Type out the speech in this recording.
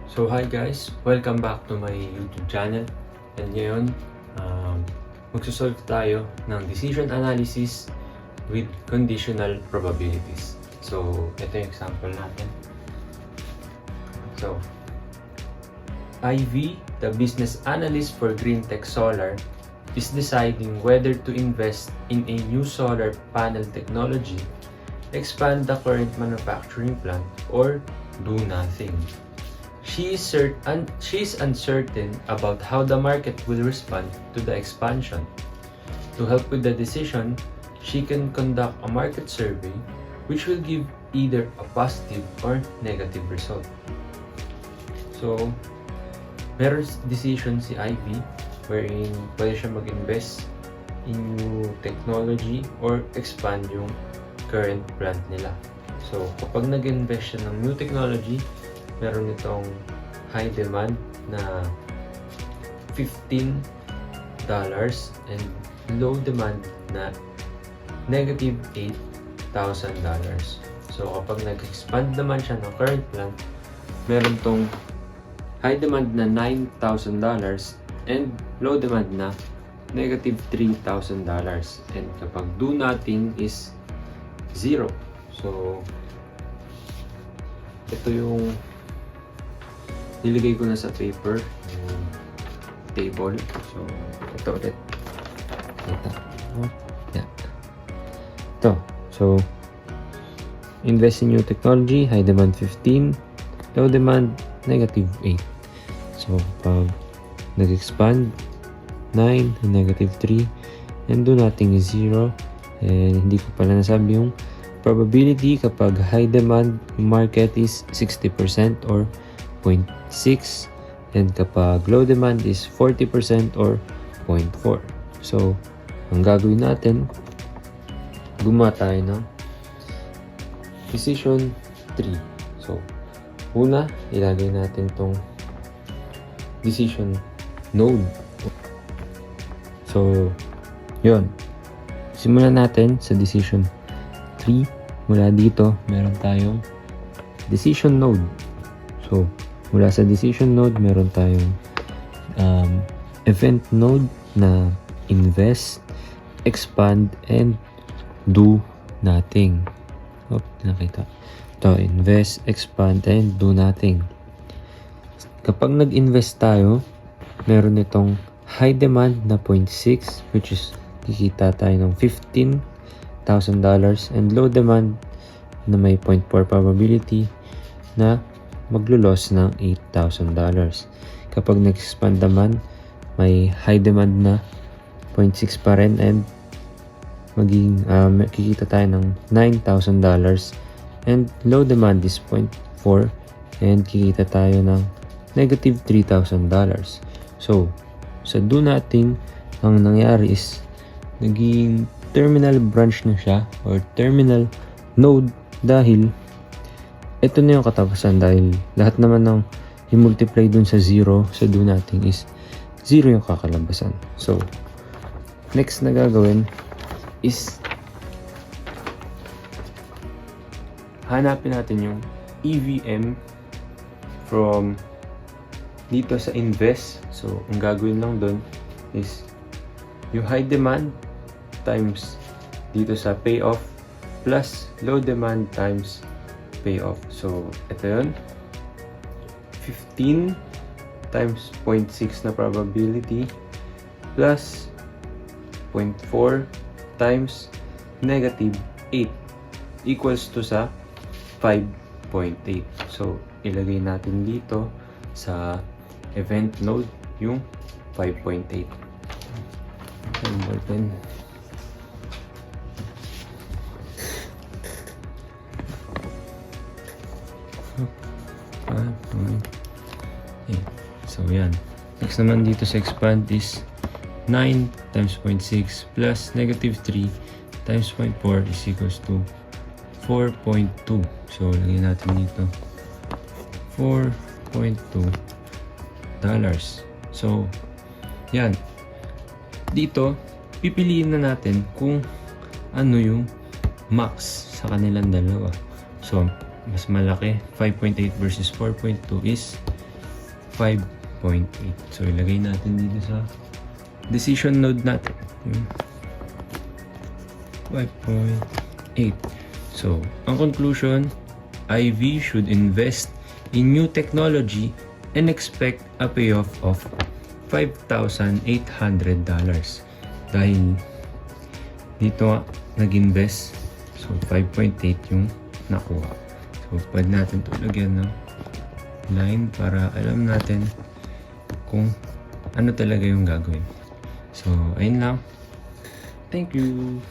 So hi guys, welcome back to my YouTube channel. And ngayon, magsosolve tayo ng decision analysis with conditional probabilities. So ito yung example natin. So Ivy, the business analyst for Greentech Solar, is deciding whether to invest in a new solar panel technology, expand the current manufacturing plant, or do nothing. She is uncertain about how the market will respond to the expansion. To help with the decision, she can conduct a market survey which will give either a positive or negative result. So, meron decision si Ivy wherein pwede siya mag-invest in new technology or expand yung current plant nila. So, kapag nag-invest siya ng new technology, meron itong high demand na $15 and low demand na negative $8,000. So kapag nag-expand naman siya ng current plant, meron tong high demand na $9,000 and low demand na negative $3,000. And kapag do nothing is 0. So ito yung nilagay ko na sa paper yung table. So ito ulit. Ito. So invest in new technology, high demand 15, low demand negative 8. So pag nag-expand 9 and negative 3 and do nothing is 0. And hindi ko pala nasabi yung probability kapag high demand market is 60% or 0.6, and kapag low demand is 40% or 0.4. So, ang gagawin natin, gumawa tayo ng decision 3. So, una, ilagay natin tong decision node. So, yun. Simulan natin sa decision 3. Mula dito, meron tayong decision node. So, mula sa decision node, meron tayong event node na invest, expand, and do nothing. Nakita. Ito, invest, expand, and do nothing. Kapag nag-invest tayo, meron itong high demand na 0.6, which is kikita tayo ng $15,000 and low demand na may 0.4 probability na maglo-loss ng $8,000. Kapag nag-expand naman, may high demand na 0.6 pa rin and magiging kikita tayo ng $9,000 and low demand is 0.4 and kikita tayo ng negative $3,000. So, sa do nothing, ang nangyari is naging terminal branch na siya or terminal node dahil ito na yung katapusan dahil lahat naman ng i-multiply dun sa 0 sa do nothing is 0 yung kakalabasan. So, next na gagawin is hanapin natin yung EVM from dito sa invest. So, ang gagawin lang dun is yung high demand times dito sa payoff plus low demand times payoff. So, ito yun. 15 times 0.6 na probability plus 0.4 times negative 8 equals to sa 5.8. So, ilagay natin dito sa event node yung 5.8. Number 10. So, yan. Next naman dito sa expand is 9 times 0.6 plus negative 3 times 0.4 is equals to 4.2. So, lagyan natin dito $4.2. So, yan. Dito, pipiliin na natin kung ano yung max sa kanilang dalawa. So, mas malaki, 5.8 versus 4.2 is 5.8. So, ilagay natin dito sa decision node natin. Yung 5.8. So, ang conclusion, IV should invest in new technology and expect a payoff of $5,800. Dahil dito nga, nag-invest. So, 5.8 yung nakuha. So, pwede natin ito lagyan ng line para alam natin kung ano talaga yung gagawin. So, ayun lang. Thank you!